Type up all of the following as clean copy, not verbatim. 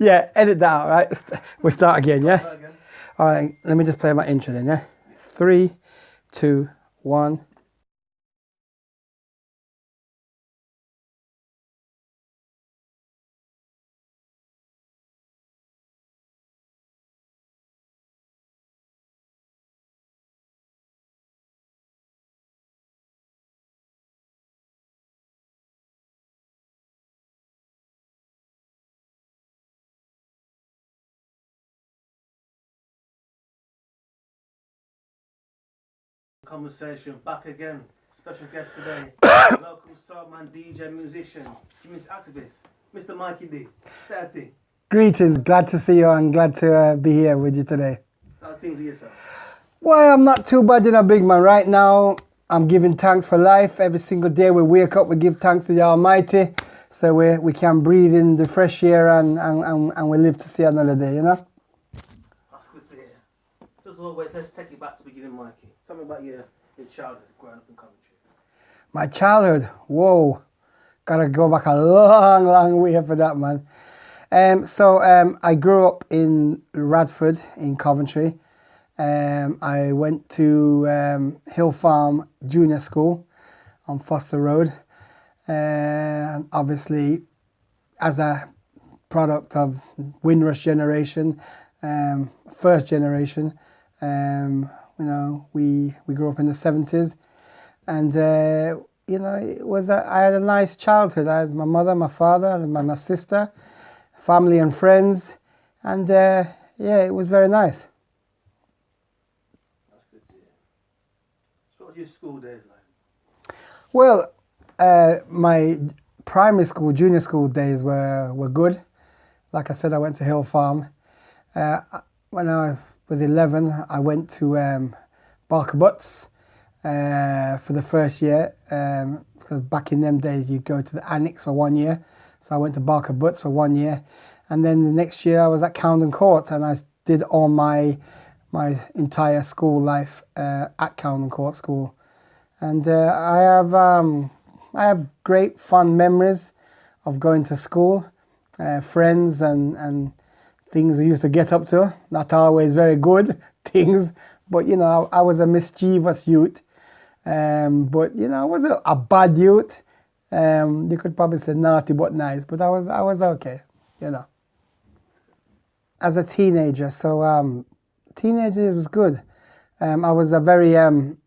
Yeah, edit that out, right? We'll start again, yeah? All right, let me just play my intro then, yeah? 3, 2, 1. Conversation back again. Special guest today, local soul man, DJ, musician, community activist, Mr. Mikey D. Say Greetings, glad to see you and glad to be here with you today. how's things with yourself? Well, I'm not too bad in a big man. Right now, I'm giving thanks for life. Every single day we wake up, we give thanks to the Almighty, so we can breathe in the fresh air and we live to see another day, you know? That's good to hear. So as always, let's take you back to the beginning, Mikey. Tell me about your childhood growing up in Coventry. My childhood, whoa, gotta go back a long, long way for that, man. I grew up in Radford in Coventry. I went to Hill Farm Junior School on Foster Road. And obviously, as a product of Windrush generation, first generation, you know, we grew up in the 70s. And, you know, I had a nice childhood. I had my mother, my father, and my sister, family and friends. And, yeah, it was very nice. That's good to hear. So what was your school days like? Well, my primary school, junior school days were good. Like I said, I went to Hill Farm. When I was 11, I went to Barker Butts for the first year, because back in them days you go to the annex for 1 year. So I went to Barker Butts for 1 year, and then the next year I was at Camden Court, and I did all my entire school life at Camden Court School. And I have great fun memories of going to school, friends and things we used to get up to. Not always very good things, but you know, I was a mischievous youth. But you know, I wasn't a bad youth. You could probably say naughty but nice, but I was okay, you know. As a teenager, so teenagers was good. I was a very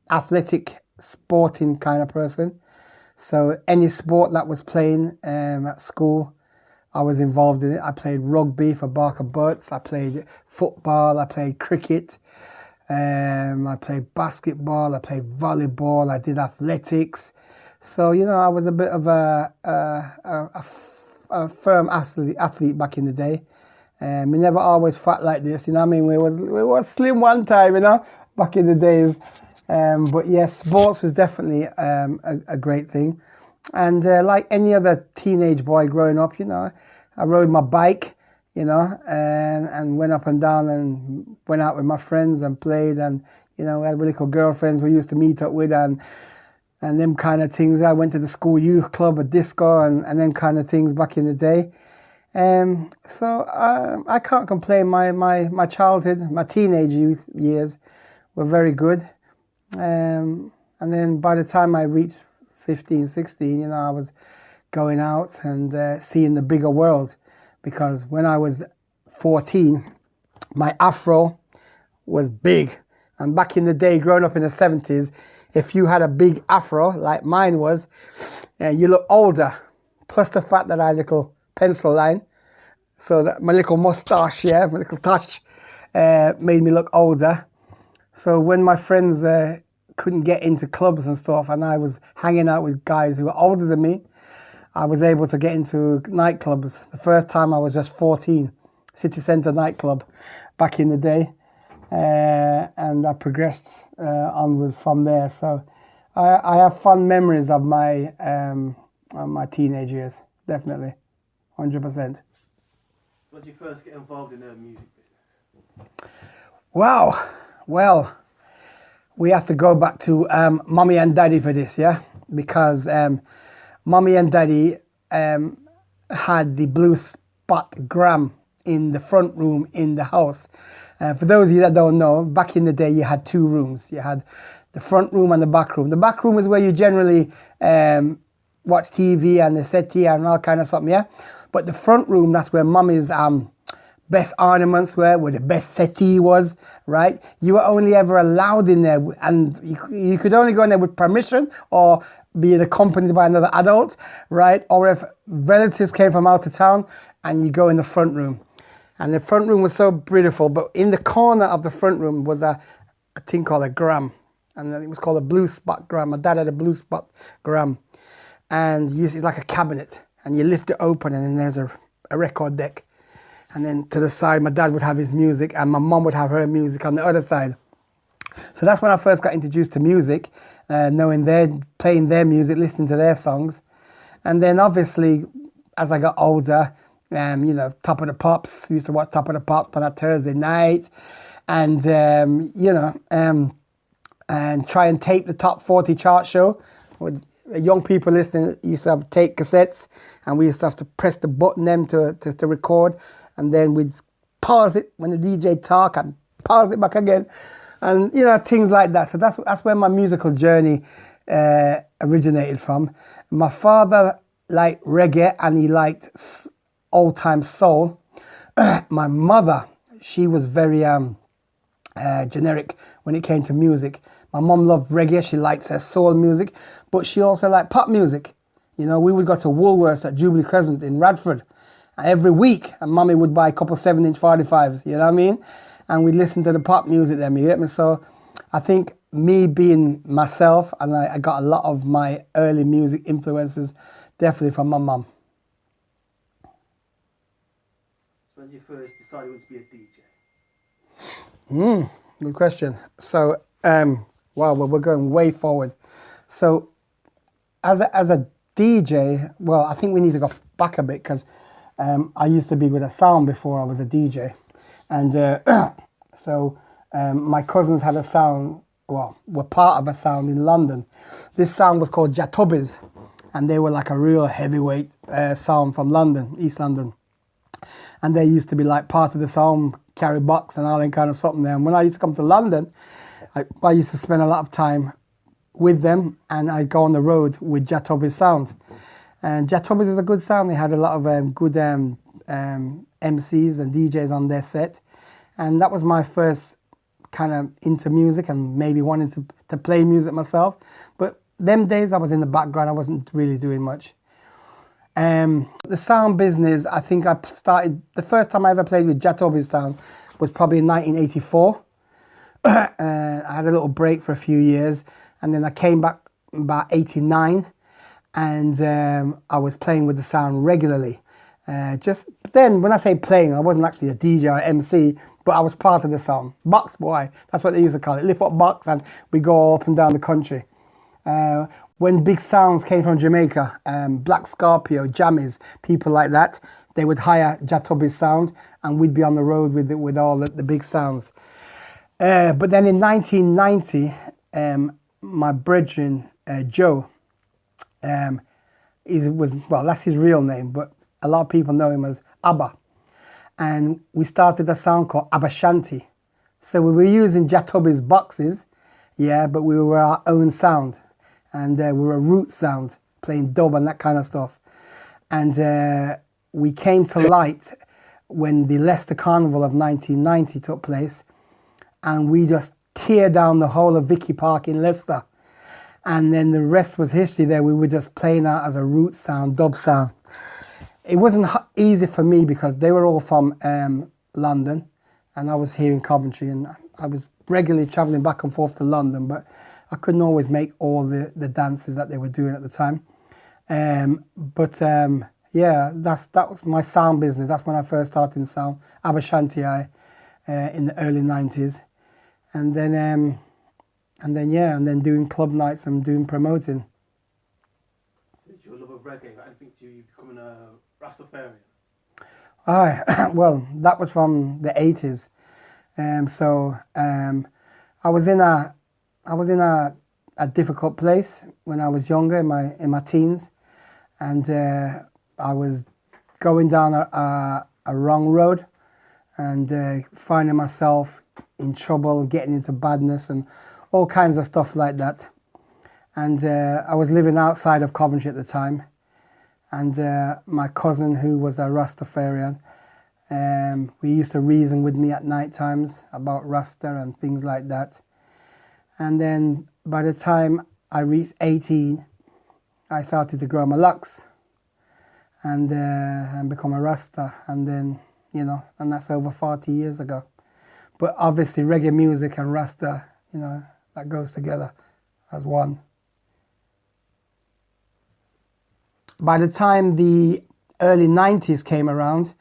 athletic, sporting kind of person. So any sport that was playing at school, I was involved in it. I played rugby for Barker Butts. I played football. I played cricket. I played basketball. I played volleyball. I did athletics. So you know, I was a bit of a firm athlete back in the day. We never always fat like this. You know what I mean? We was slim one time, you know, back in the days. But yes, sports was definitely a great thing. And like any other teenage boy growing up, you know, I rode my bike, you know, and went up and down and went out with my friends and played. And, you know, we had little girlfriends we used to meet up with and them kind of things. I went to the school youth club, a disco and them kind of things back in the day. So I can't complain. My childhood, my teenage youth years were very good. And then by the time I reached 15, 16, you know, I was going out and seeing the bigger world, because when I was 14, my afro was big. And back in the day, growing up in the 70s, if you had a big afro like mine was, you look older. Plus the fact that I had a little pencil line, so that my little mustache, yeah, my little touch, made me look older. So when my friends couldn't get into clubs and stuff, and I was hanging out with guys who were older than me, I was able to get into nightclubs. The first time I was just 14, City Centre nightclub back in the day, and I progressed onwards from there. So I have fond memories of my teenage years, definitely, 100%. When did you first get involved in the music business? Wow, well, we have to go back to mommy and daddy for this, yeah? Because mommy and daddy had the Blue Spot Gram in the front room in the house. For those of you that don't know, back in the day you had two rooms. You had the front room and the back room. The back room is where you generally watch TV and the settee and all kind of something, yeah? But the front room, that's where mummy's best ornaments were, where the best settee was, right? You were only ever allowed in there, and you could only go in there with permission or being accompanied by another adult, right? Or if relatives came from out of town, and you go in the front room. And the front room was so beautiful, but in the corner of the front room was a thing called a gram, and it was called a blue spot gram. My dad had a blue spot gram, and it's like a cabinet, and you lift it open, and then there's a record deck. And then to the side, my dad would have his music, and my mum would have her music on the other side. So that's when I first got introduced to music, playing their music, listening to their songs. And then obviously, as I got older, Top of the Pops, used to watch Top of the Pops on that Thursday night, and and try and tape the top 40 chart show. With young people listening, used to have tape cassettes, and we used to have to press the button them to record, and then we'd pause it when the DJ talk and pause it back again, and things like that. So that's where my musical journey originated from. My father liked reggae and he liked old-time soul. My mother, she was very generic when it came to music. My mum loved reggae, she liked her soul music, but she also liked pop music. We would go to Woolworths at Jubilee Crescent in Radford every week, and mummy would buy a couple 7-inch 45s, you know what I mean? And we'd listen to the pop music then, you get me? So I think me being myself, and I got a lot of my early music influences definitely from my mum. When you first decided you wanted to be a DJ? Good question. So, well, we're going way forward. So, as a DJ, well, I think we need to go back a bit, because I used to be with a sound before I was a DJ. And so my cousins had a sound, well, were part of a sound in London. This sound was called Jahtubbys, and they were like a real heavyweight sound from London, East London. And they used to be like part of the sound, carry box and all that kind of something there. And when I used to come to London, I used to spend a lot of time with them, and I'd go on the road with Jahtubbys sound. And Jahtubbys was a good sound. They had a lot of good MCs and DJs on their set. And that was my first kind of into music and maybe wanting to play music myself. But them days I was in the background, I wasn't really doing much. The sound business, I think I started, the first time I ever played with Jahtubbys sound was probably in 1984. I had a little break for a few years, and then I came back about 89, and I was playing with the sound regularly. Just then, when I say playing, I wasn't actually a DJ or MC, but I was part of the sound. Box boy, that's what they used to call it. Lift up box, and we go up and down the country. When big sounds came from Jamaica, blackscorpio, jammies, people like that, they would hire Jahtubbys sound, and we'd be on the road with all the big sounds. But then in 1990, my brethren, Joe, that's his real name, but a lot of people know him as Abba. And we started a sound called Abba Shanti. So we were using Jahtubbys boxes, but we were our own sound. And we were a root sound, playing dub and that kind of stuff. And we came to light when the Leicester Carnival of 1990 took place, and we just tear down the whole of Vicky Park in Leicester. And then the rest was history there. We were just playing out as a root sound, dub sound. It wasn't easy for me because they were all from London, and I was here in Coventry, and I was regularly travelling back and forth to London, but I couldn't always make all the dances that they were doing at the time. That was my sound business. That's when I first started in sound, Abba Shanti in the early 90s. And then doing club nights and doing promoting. Did your love of reggae got anything to you becoming a rastafari? Well, that was from the 80s. I was in a difficult place when I was younger, in my teens, and I was going down a wrong road, and finding myself in trouble, getting into badness and all kinds of stuff like that. And I was living outside of Coventry at the time, and my cousin, who was a Rastafarian, we used to reason with me at night times about Rasta and things like that. And then by the time I reached 18, I started to grow my locks and become a Rasta. And then, you know, and that's over 40 years ago. But obviously reggae music and Rasta, you know, that goes together as one. By the time the early 90s came around,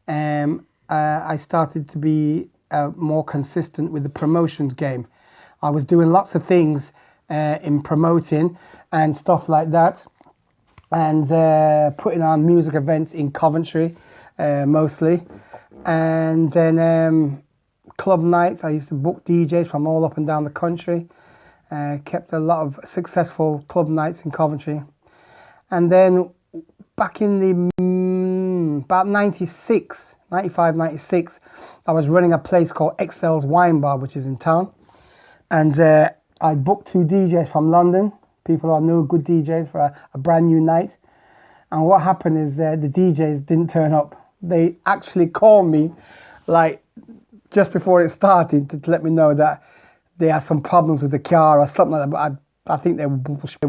I started to be more consistent with the promotions game. I was doing lots of things in promoting and stuff like that, and putting on music events in Coventry mostly. And then club nights, I used to book DJs from all up and down the country. Kept a lot of successful club nights in Coventry. And then back in the about 95, 96, I was running a place called Excel's Wine Bar, which is in town. And I booked 2 DJs from London, people I knew, good DJs, for a brand new night. And what happened is the DJs didn't turn up. They actually called me like just before it started to let me know that they had some problems with the car or something like that. But I think they were bullshit.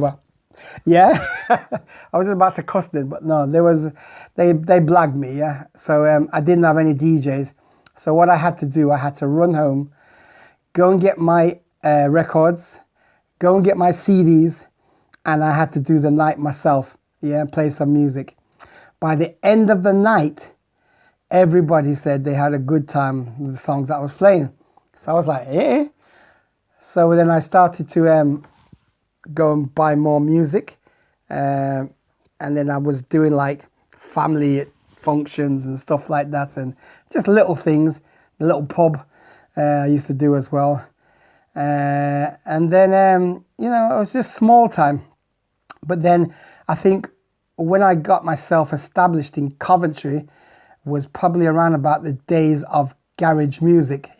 Yeah, I was about to cuss them, but no, they blagged me, yeah. So I didn't have any DJs. So what I had to do, I had to run home, go and get my records, go and get my CDs, and I had to do the night myself, yeah, play some music. By the end of the night, everybody said they had a good time with the songs that I was playing. So I was like, eh? So then I started to go and buy more music, and then I was doing like family functions and stuff like that, and just little things. The little pub I used to do as well, and then you know, it was just small time. But then I think when I got myself established in Coventry was probably around about the days of garage music.